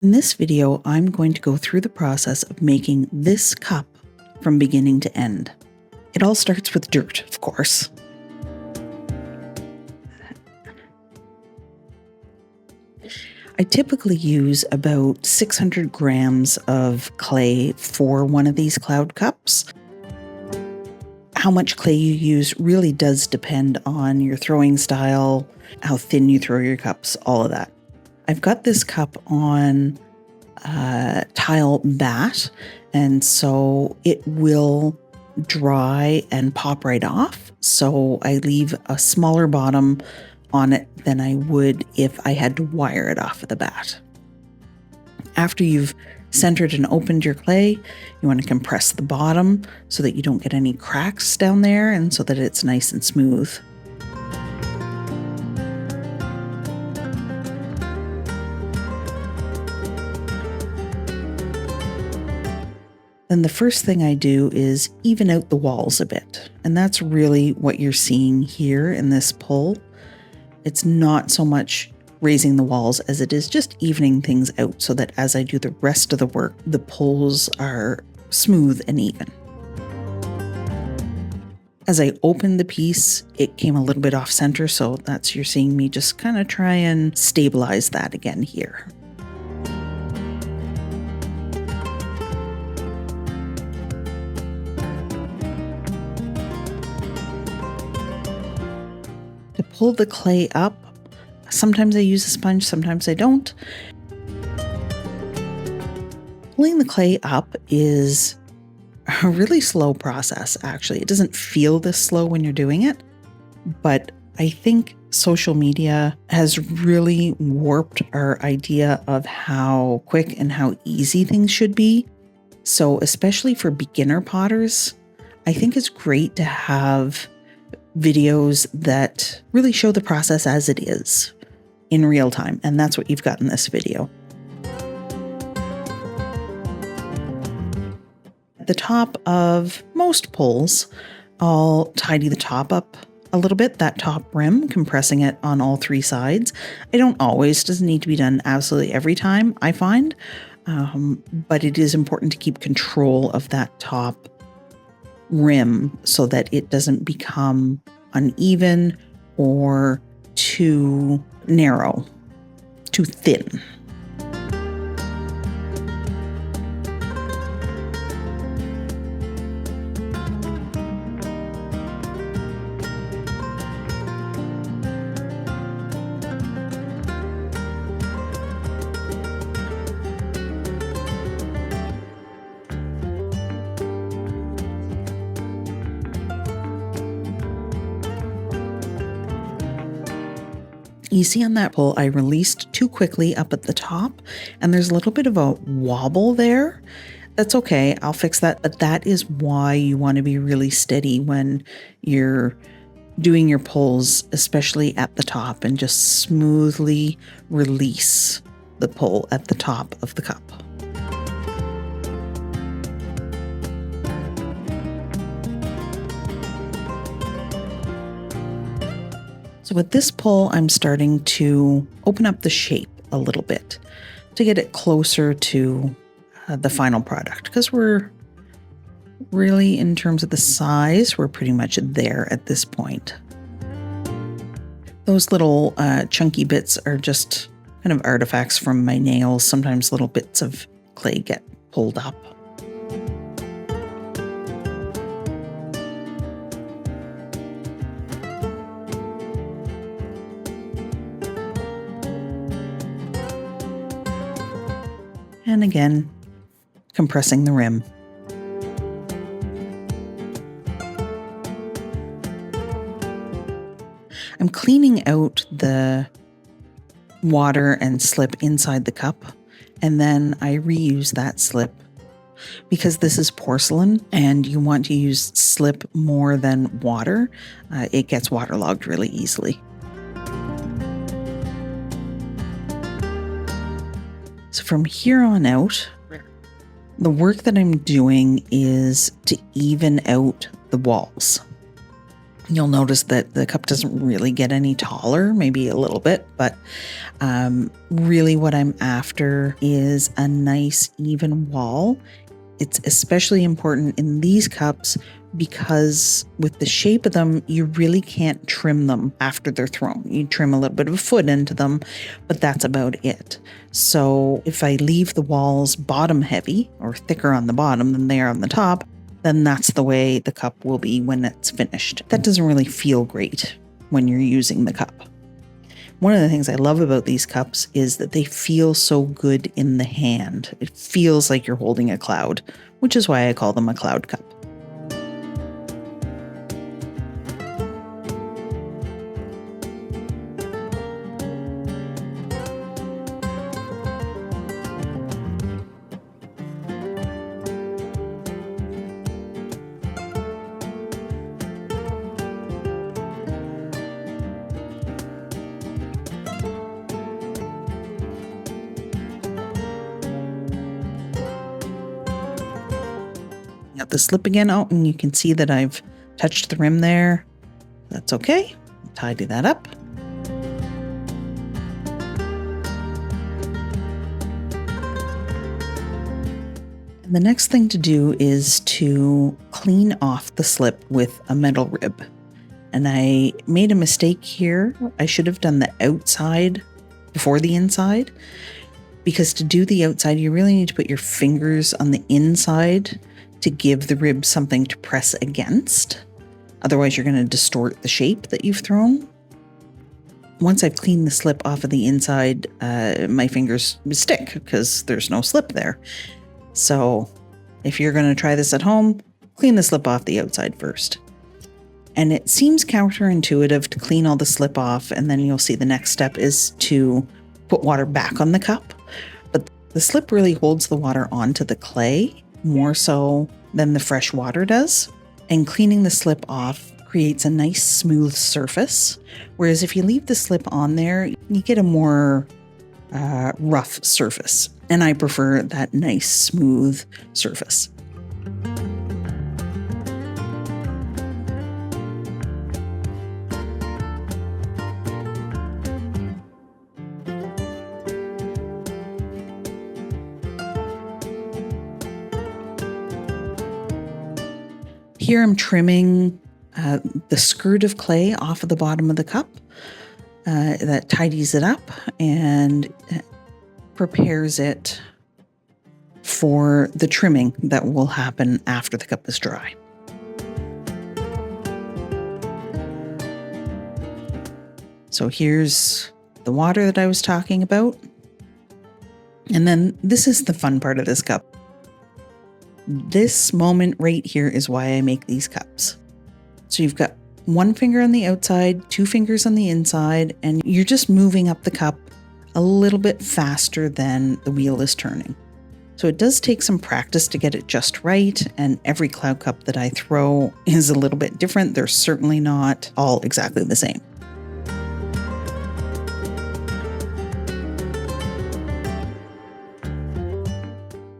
In this video, I'm going to go through the process of making this cup from beginning to end. It all starts with dirt, of course. I typically use about 600 grams of clay for one of these cloud cups. How much clay you use really does depend on your throwing style, how thin you throw your cups, all of that. I've got this cup on tile bat, and so it will dry and pop right off. So I leave a smaller bottom on it than I would if I had to wire it off of the bat. After you've centered and opened your clay, you want to compress the bottom so that you don't get any cracks down there and so that it's nice and smooth. Then the first thing I do is even out the walls a bit. And that's really what you're seeing here in this pull. It's not so much raising the walls as it is just evening things out so that as I do the rest of the work, the pulls are smooth and even. As I opened the piece, it came a little bit off center, so you're seeing me just kind of try and stabilize that again here. To pull the clay up, sometimes I use a sponge, sometimes I don't. Pulling the clay up is a really slow process, actually. It doesn't feel this slow when you're doing it, but I think social media has really warped our idea of how quick and how easy things should be. So especially for beginner potters, I think it's great to have videos that really show the process as it is in real time. And that's what you've got in this video. At the top of most pulls, I'll tidy the top up a little bit, that top rim, compressing it on all three sides. I don't always, doesn't need to be done absolutely every time, I find, but it is important to keep control of that top rim so that it doesn't become uneven or too narrow, too thin. You see on that pull, I released too quickly up at the top, and there's a little bit of a wobble there. That's okay, I'll fix that, but that is why you want to be really steady when you're doing your pulls, especially at the top, and just smoothly release the pull at the top of the cup. So with this pull, I'm starting to open up the shape a little bit to get it closer to the final product, because we're really, in terms of the size, we're pretty much there at this point. Those little chunky bits are just kind of artifacts from my nails. Sometimes little bits of clay get pulled up. And again, compressing the rim. I'm cleaning out the water and slip inside the cup, and then I reuse that slip because this is porcelain and you want to use slip more than water. It gets waterlogged really easily. So from here on out, the work that I'm doing is to even out the walls. You'll notice that the cup doesn't really get any taller, maybe a little bit, but really what I'm after is a nice even wall. It's especially important in these cups because with the shape of them, you really can't trim them after they're thrown. You trim a little bit of a foot into them, but that's about it. So if I leave the walls bottom heavy or thicker on the bottom than they are on the top, then that's the way the cup will be when it's finished. That doesn't really feel great when you're using the cup. One of the things I love about these cups is that they feel so good in the hand. It feels like you're holding a cloud, which is why I call them a cloud cup. Got the slip again out, and you can see that I've touched the rim there. That's okay. Tidy that up. And the next thing to do is to clean off the slip with a metal rib. And I made a mistake here. I should have done the outside before the inside, because to do the outside, you really need to put your fingers on the inside to give the rib something to press against. Otherwise, you're going to distort the shape that you've thrown. Once I've cleaned the slip off of the inside, my fingers stick because there's no slip there. So if you're going to try this at home, clean the slip off the outside first. And it seems counterintuitive to clean all the slip off, and then you'll see the next step is to put water back on the cup. But the slip really holds the water onto the clay more so than the fresh water does. And cleaning the slip off creates a nice smooth surface. Whereas if you leave the slip on there, you get a more rough surface. And I prefer that nice smooth surface. Here I'm trimming the skirt of clay off of the bottom of the cup. That tidies it up and prepares it for the trimming that will happen after the cup is dry. So here's the water that I was talking about. And then this is the fun part of this cup. This moment right here is why I make these cups. So you've got one finger on the outside, two fingers on the inside, and you're just moving up the cup a little bit faster than the wheel is turning. So it does take some practice to get it just right, and every cloud cup that I throw is a little bit different. They're certainly not all exactly the same.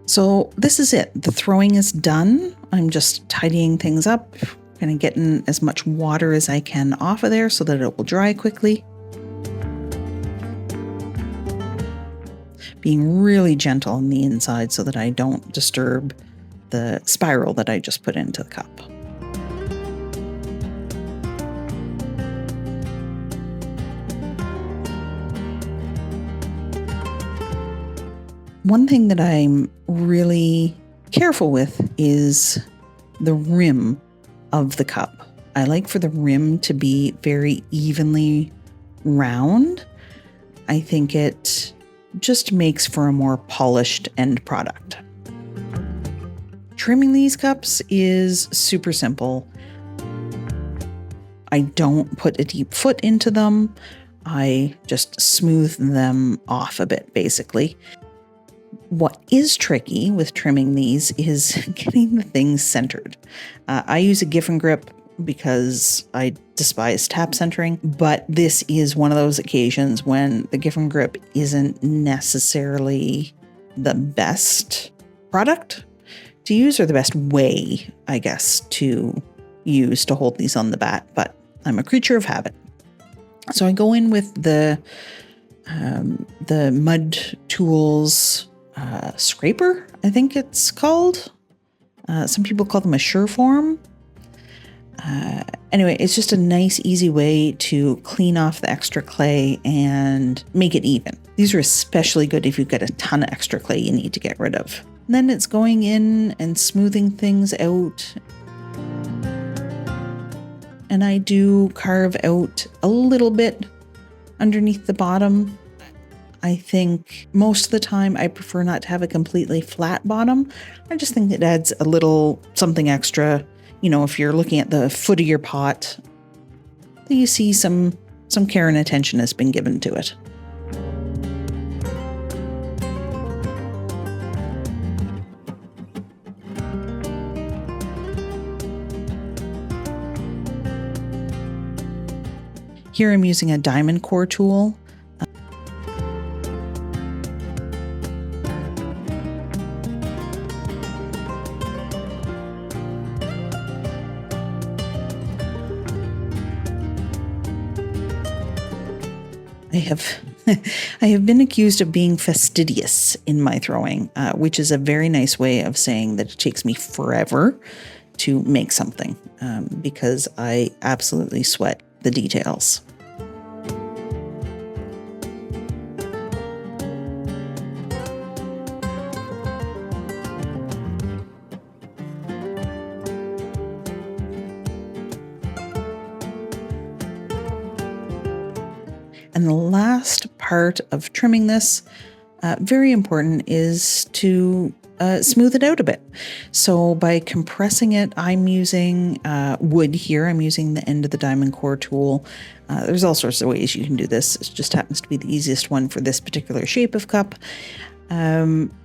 So this is it. The throwing is done. I'm just tidying things up, kind of getting as much water as I can off of there so that it will dry quickly. Being really gentle on the inside so that I don't disturb the spiral that I just put into the cup. One thing that I'm really careful with is the rim of the cup. I like for the rim to be very evenly round. I think it just makes for a more polished end product. Trimming these cups is super simple. I don't put a deep foot into them. I just smooth them off a bit, basically. What is tricky with trimming these is getting the things centered. I use a Giffen grip because I despise tap centering, but this is one of those occasions when the Giffen grip isn't necessarily the best product to use, or the best way, I guess, to use to hold these on the bat, but I'm a creature of habit. So I go in with the Mud Tools scraper, I think it's called. Some people call them a Sureform. Anyway, it's just a nice, easy way to clean off the extra clay and make it even. These are especially good if you've got a ton of extra clay you need to get rid of. And then it's going in and smoothing things out. And I do carve out a little bit underneath the bottom. I think most of the time I prefer not to have a completely flat bottom. I just think it adds a little something extra. You know, if you're looking at the foot of your pot, you see some care and attention has been given to it. Here I'm using a diamond core tool. I have been accused of being fastidious in my throwing, which is a very nice way of saying that it takes me forever to make something, because I absolutely sweat the details. And the last part of trimming this, very important, is to smooth it out a bit. So by compressing it, I'm using wood here. I'm using the end of the diamond core tool. There's all sorts of ways you can do this. It just happens to be the easiest one for this particular shape of cup.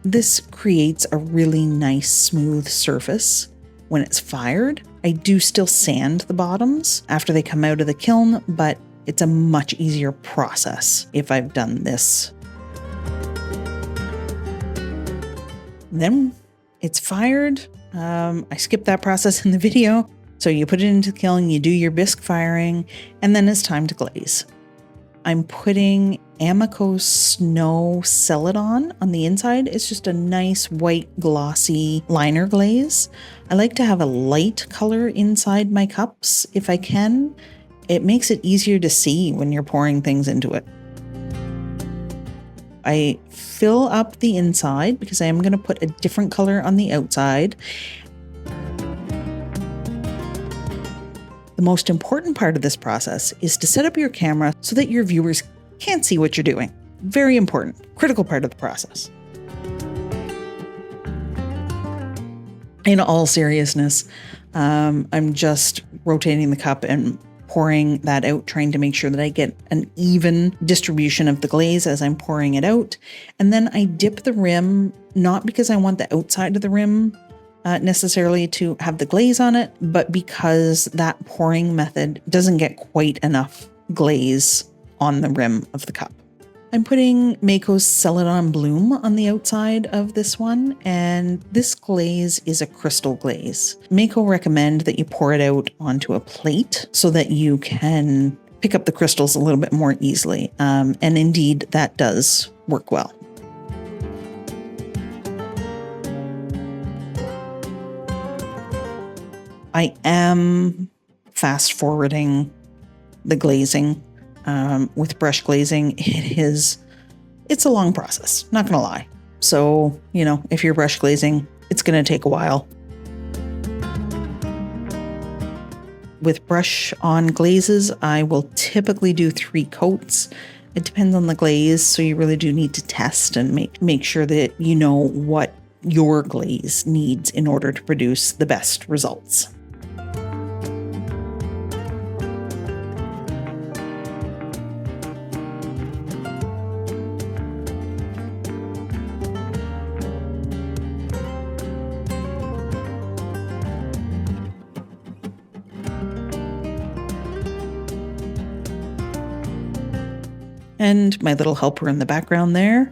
This creates a really nice smooth surface when it's fired. I do still sand the bottoms after they come out of the kiln, but it's a much easier process if I've done this. Then it's fired. I skipped that process in the video. So you put it into the kiln, you do your bisque firing, and then it's time to glaze. I'm putting Amico's Snow Celadon on the inside. It's just a nice white glossy liner glaze. I like to have a light color inside my cups if I can. It makes it easier to see when you're pouring things into it. I fill up the inside because I am going to put a different color on the outside. The most important part of this process is to set up your camera so that your viewers can't see what you're doing. Very important, critical part of the process. In all seriousness, I'm just rotating the cup and pouring that out, trying to make sure that I get an even distribution of the glaze as I'm pouring it out. And then I dip the rim, not because I want the outside of the rim necessarily to have the glaze on it, but because that pouring method doesn't get quite enough glaze on the rim of the cup. I'm putting Mako's Celadon Bloom on the outside of this one, and this glaze is a crystal glaze. Mako recommend that you pour it out onto a plate so that you can pick up the crystals a little bit more easily, and indeed that does work well. I am fast forwarding the glazing. With brush glazing, it's a long process, not gonna lie. So, if you're brush glazing, it's gonna take a while. With brush on glazes, I will typically do 3 coats. It depends on the glaze, so you really do need to test and make sure that you know what your glaze needs in order to produce the best results. And my little helper in the background there.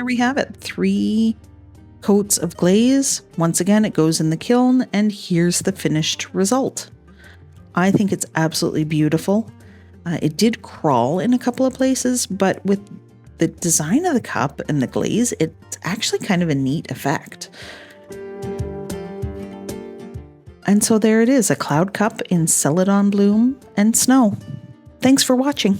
we have it. 3 coats of glaze. Once again, it goes in the kiln, and here's the finished result. I think it's absolutely beautiful. It did crawl in a couple of places, but with the design of the cup and the glaze, it's actually kind of a neat effect. And so there it is, a cloud cup in Celadon Bloom and Snow. Thanks for watching.